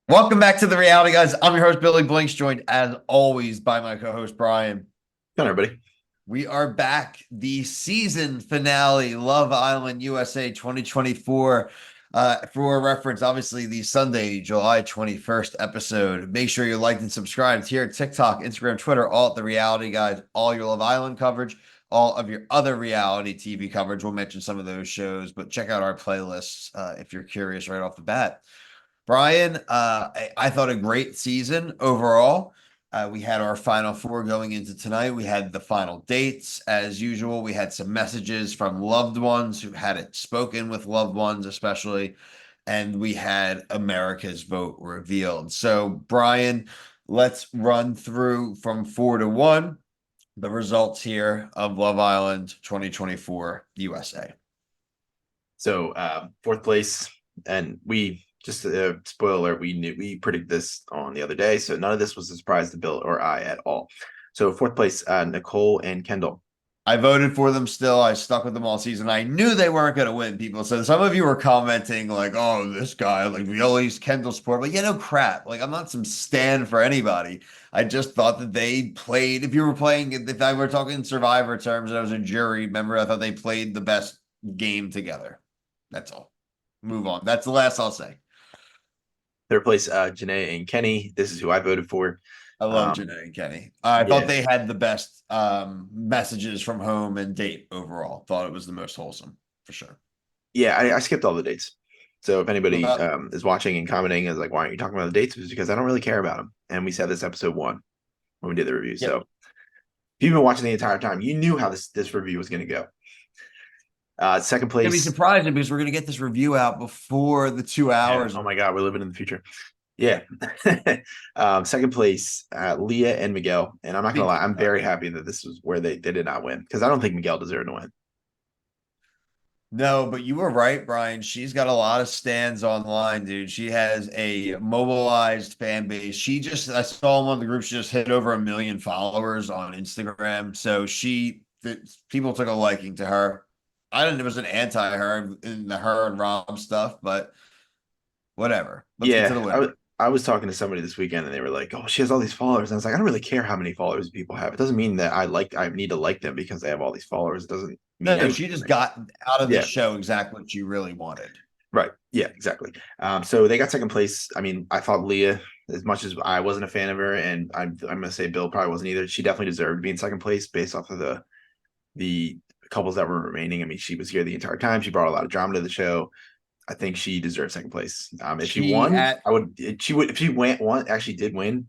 Welcome back to the Reality Guys. I'm your host, Billy Blinks, joined as always by my co-host, Brian. Hello, everybody. We are back. The season finale, Love Island USA 2024. For reference, obviously, the Sunday, July 21st episode. Make sure you're liked and subscribed here at TikTok, Instagram, Twitter, all at the Reality Guys, all your Love Island coverage, all of your other reality TV coverage. We'll mention some of those shows, but check out our playlists if you're curious right off the bat. Brian, I thought a great season overall. We had our final four going into tonight. We had the final dates as usual. We had some messages from loved ones who had it spoken with loved ones, especially. And we had America's vote revealed. So, Brian, let's run through from 4-1 the results here of Love Island 2024 USA. So, fourth place, and we just spoiler alert, we predicted this on the other day, so none of this was a surprise to Bill or I at all. So, fourth place, Nicole and Kendall. I voted for them still. I stuck with them all season. I knew they weren't going to win, people. So some of you were commenting like, oh, this guy, like we always Kendall support. But no crap. Like I'm not some stand for anybody. I just thought that they played, if you were playing, if I were talking Survivor terms and I was a jury member, I thought they played the best game together. That's all. Move on. That's the last I'll say. Third place, Janae and Kenny. This is who I voted for. I love Janae and Kenny. I thought they had the best messages from home and date overall. Thought it was the most wholesome for sure. Yeah, I skipped all the dates. So if anybody is watching and commenting is like, why aren't you talking about the dates? It's because I don't really care about them. And we said this episode 1 when we did the review. Yep. So if you've been watching the entire time, you knew how this review was going to go. Second place. It's gonna be surprising because we're gonna get this review out before the 2 hours. Yeah. Oh my God, we're living in the future. Yeah. Second place, Leah and Miguel. And I'm not gonna lie, I'm very happy that this was where they did not win because I don't think Miguel deserved to win. No, but you were right, Brian. She's got a lot of stands online, dude. She has a mobilized fan base. I saw in one of the groups, she just hit over 1 million followers on Instagram. So people took a liking to her. I didn't, it was an anti her in the her and Rob stuff, but whatever. Let's get to the winner. I was talking to somebody this weekend and they were like, oh, she has all these followers. And I was like, I don't really care how many followers people have. It doesn't mean that I need to like them because they have all these followers. It doesn't mean no, she just got out of the show exactly what you really wanted. Right. Yeah, exactly. So they got second place. I mean, I thought Leah, as much as I wasn't a fan of her, and I'm gonna say Bill probably wasn't either, she definitely deserved to be in second place based off of the couples that were remaining. I mean, she was here the entire time. She brought a lot of drama to the show. I think she deserves second place. If she won, if she actually did win,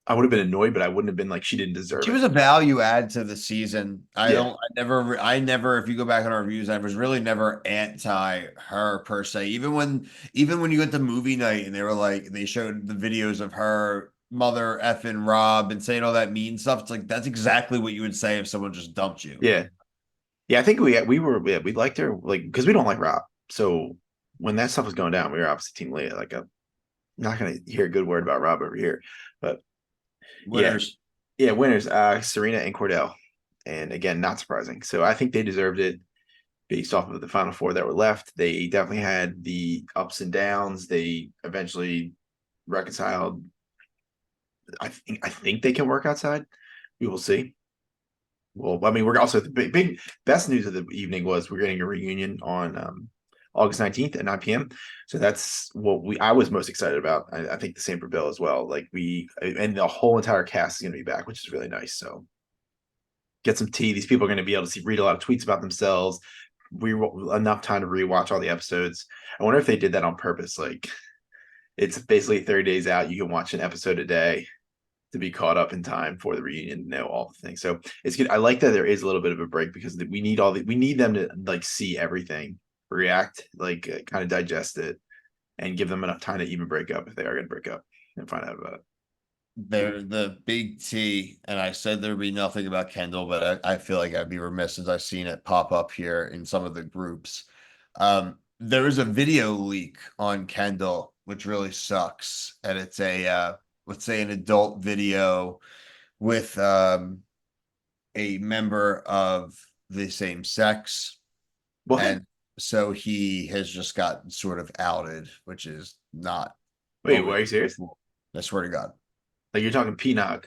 I would have been annoyed, but I wouldn't have been like she didn't deserve it. She was a value add to the season. I never, if you go back on our reviews, I was really never anti her per se. Even when you went to movie night and they were like, they showed the videos of her mother effing Rob and saying all that mean stuff. It's like, that's exactly what you would say if someone just dumped you. Yeah. Yeah. I think we liked her, like, because we don't like Rob. So when that stuff was going down, we were obviously Team Leah. Like, I'm not going to hear a good word about Rob over here, but winners. Yeah, winners. Serena and Cordell. And again, not surprising. So I think they deserved it based off of the final four that were left. They definitely had the ups and downs. They eventually reconciled. I think they can work outside. We will see. Well, I mean, we're also the big best news of the evening was we're getting a reunion on August 19th at 9 p.m. So that's what I was most excited about. I think the same for Bill as well. Like and the whole entire cast is going to be back, which is really nice. So get some tea. These people are going to be able to read a lot of tweets about themselves. Enough time to rewatch all the episodes. I wonder if they did that on purpose. Like it's basically 30 days out. You can watch an episode a day to be caught up in time for the reunion to know all the things. So it's good. I like that there is a little bit of a break because we need them to like see everything, react, like kind of digest it, and give them enough time to even break up if they are going to break up and find out about it. They're the big T, and I said there'd be nothing about Kendall, but I feel like I'd be remiss as I've seen it pop up here in some of the groups. There was a video leak on Kendall, which really sucks, and it's a let's say an adult video with a member of the same sex. What? And so he has just gotten sort of outed, which is not Wait, why are you serious? I swear to God. Like you're talking Pnog.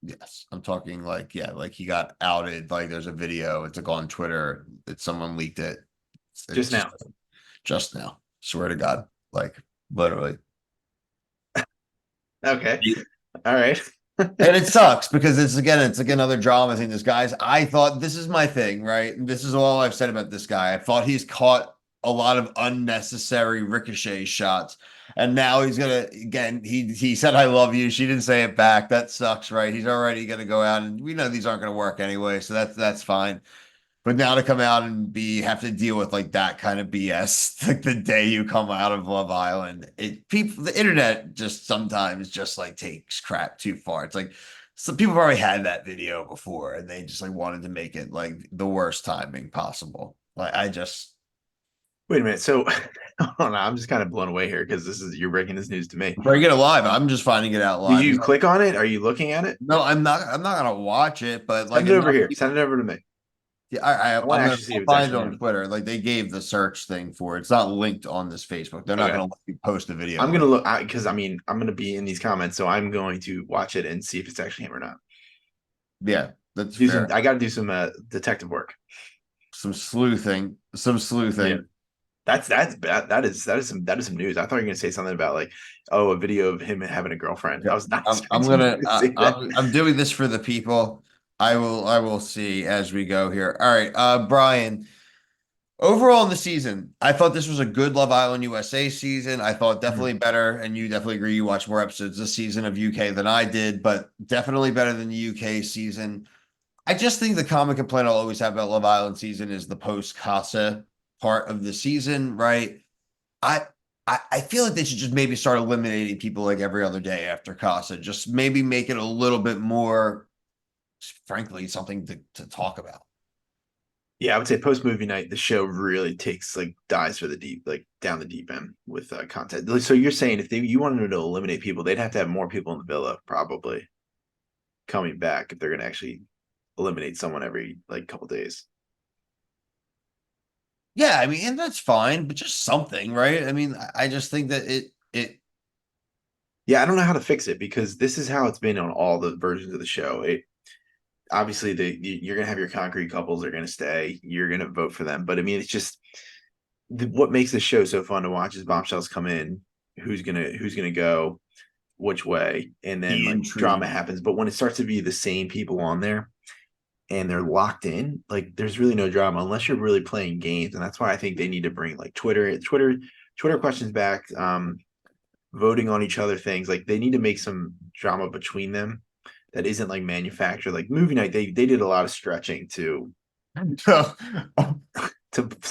Yes, I'm talking like, yeah, like he got outed. Like there's a video. It's like on Twitter that someone leaked it. It's Just now. just now. Swear to God, like literally. Okay. All right. And it sucks because it's like another drama thing. This guy's, I thought this is my thing, right? And this is all I've said about this guy. I thought he's caught a lot of unnecessary ricochet shots. And now he's gonna again, he said I love you. She didn't say it back. That sucks, right? He's already gonna go out and we know these aren't gonna work anyway, so that's fine. But now to come out and have to deal with like that kind of BS like the day you come out of Love Island, the internet just sometimes just like takes crap too far. It's like some people have already had that video before and they just like wanted to make it like the worst timing possible. Like I just Wait a minute. So hold on, I'm just kind of blown away here because you're breaking this news to me. bring it alive. I'm just finding it out Did live. you click on it? Are you looking at it? No, I'm not gonna watch it, but like Send it over enough here. people. Send it over to me. Yeah, I want to actually see I'll if it's find it actually on him. Twitter. Like they gave the search thing for it. It's not linked on this Facebook. They're not Okay. gonna let you post a video. I'm gonna look because I mean I'm gonna be in these comments, so I'm going to watch it and see if it's actually him or not. Yeah, that's fair. I got to do some detective work. Some sleuthing. Some sleuthing. Yeah. That's bad. That is some news. I thought you were gonna say something about like, oh, a video of him having a girlfriend. Yeah. I was not I'm expecting gonna you to say that. I'm doing this for the people. I will see as we go here. All right, Brian. Overall in the season, I thought this was a good Love Island USA season. I thought definitely better, and you definitely agree. You watched more episodes this season of UK than I did, but definitely better than the UK season. I just think the common complaint I'll always have about Love Island season is the post Casa part of the season, right? I, I feel like they should just maybe start eliminating people like every other day after Casa. Just maybe make it a little bit more, frankly, something to talk about. Yeah, I would say post movie night, the show really takes like dives for the deep, like down the deep end with content. So you're saying if you wanted to eliminate people, they'd have to have more people in the villa probably coming back if they're going to actually eliminate someone every like couple days. Yeah, I mean, and that's fine, but just something, right? I mean, I just think that it Yeah, I don't know how to fix it because this is how it's been on all the versions of the show. Obviously you're gonna have your concrete couples are gonna stay. You're gonna vote for them, but I mean, it's just what makes the show so fun to watch is bombshells come in, who's gonna go which way, and then the like drama intrigue. happens. But when it starts to be the same people on there and they're locked in, like there's really no drama unless you're really playing games, and that's why I think they need to bring like Twitter questions back, voting on each other things. Like they need to make some drama between them that isn't like manufactured. Like movie night, they did a lot of stretching to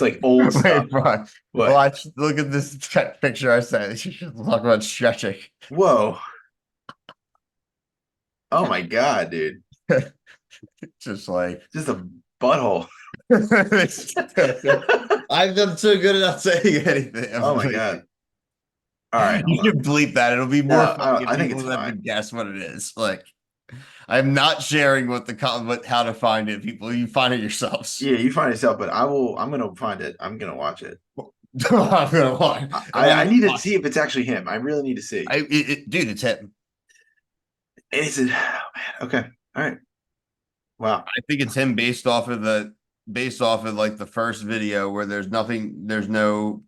like old stuff. Wait, Brian, What? watch, look at this picture I sent. You should talk about stretching. Whoa. Oh my god, dude. Just like Just a butthole. I've done so good at not saying anything. Oh my god. All right, You hold on. should bleep that. It'll be No, more fun if I think people it's have to fine. guess what it is. Like I'm not sharing what how to find it, people. You find it yourselves. Yeah, you find yourself, but I'm gonna find it. I'm gonna watch it. I'm gonna watch. I need to see if it's actually him. I really need to see. Dude, it's him. Is it? Oh, man. Okay. All right. Wow. I think it's him based off of like the first video where there's nothing, there's no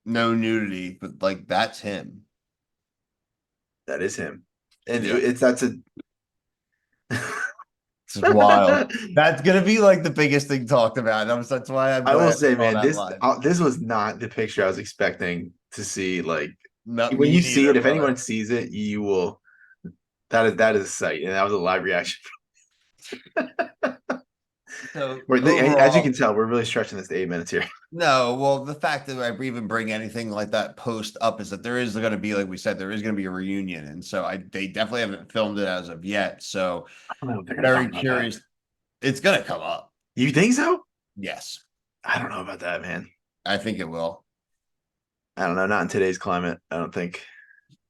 nudity, but like that's him. That is him. And Yeah. that's a It's wild. That's gonna be like the biggest thing talked about. That's why I will say, I man, that live. this was not the picture I was expecting to see. Like Not when me you see neither, it, if brother. anyone sees it, you will. That is a sight, and that was a live reaction. So As you overall, can tell, we're really stretching this to 8 minutes here. no, well, the fact that I even bring anything like that post up is that there is going to be, like we said, there is going to be a reunion, and so they definitely haven't filmed it as of yet. So I don't know if they're gonna very talk about curious. that. It's going to come up. You think so? Yes, I don't know about that, man. I think it will. I don't know. Not in today's climate. I don't think.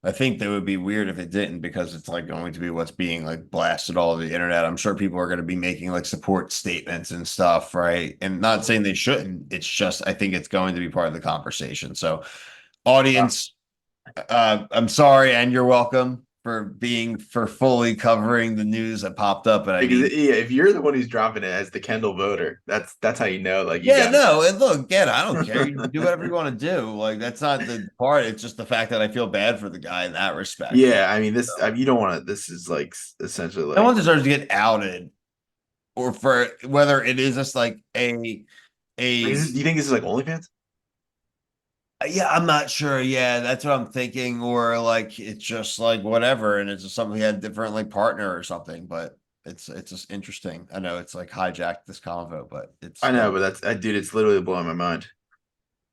I think that would be weird if it didn't because it's like going to be what's being like blasted all over the internet. I'm sure people are going to be making like support statements and stuff, right? And not saying they shouldn't. It's just I think it's going to be part of the conversation. So, audience, I'm sorry, and you're welcome for fully covering the news that popped up. But I Because mean, yeah, if you're the one who's dropping it as the Kendall voter, that's how you know like you yeah, got no, and look, again, I don't care. You do whatever you want to do. Like that's not the part. It's just the fact that I feel bad for the guy in that respect. Yeah, I mean this. I mean, you don't want to. This is like essentially No one like. deserves to get outed, or for whether it is just like a Do you think this is like OnlyFans? yeah, I'm not sure. Yeah, that's what I'm thinking. Or like it's just like whatever, and it's just something he had different like partner or something. But it's just interesting. I know it's like hijacked this convo, but it's I know, still but dude. It's literally blowing my mind.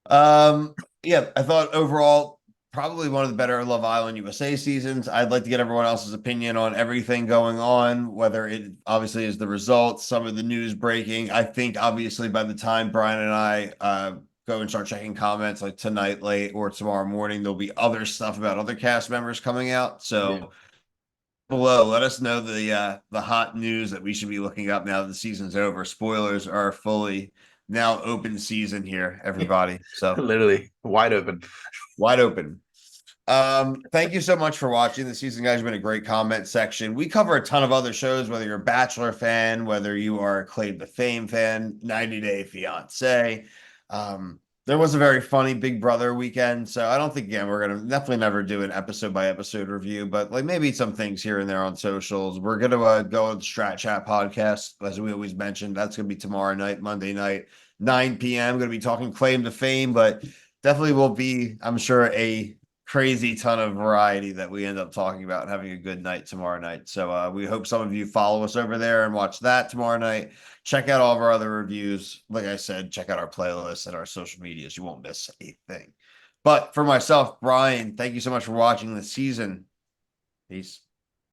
um yeah, I thought overall probably one of the better Love Island USA seasons. I'd like to get everyone else's opinion on everything going on, whether it obviously is the results, some of the news breaking. I think obviously by the time Brian and I go and start checking comments like tonight late or tomorrow morning, there'll be other stuff about other cast members coming out. Yeah, So below, let us know the hot news that we should be looking up now that the season's over. Spoilers are fully now open season here, everybody. So literally wide open. wide open. Thank you so much for watching this season, guys. You've been a great comment section. We cover a ton of other shows, whether you're a Bachelor fan, whether you are a Claim to Fame fan, 90 Day Fiance. There was a very funny Big Brother weekend, so I don't think again we're gonna definitely never do an episode by episode review, but like maybe some things here and there on socials. We're gonna go on Strat Chat podcast, as we always mentioned. That's gonna be tomorrow night, Monday night, 9 p.m. Gonna be talking Claim to Fame, but definitely will be, I'm sure, a crazy ton of variety that we end up talking about and having a good night tomorrow night. So we hope some of you follow us over there and watch that tomorrow night. Check out all of our other reviews. Like I said, check out our playlists and our social medias. You won't miss a thing. But for myself, Brian, thank you so much for watching this season. Peace.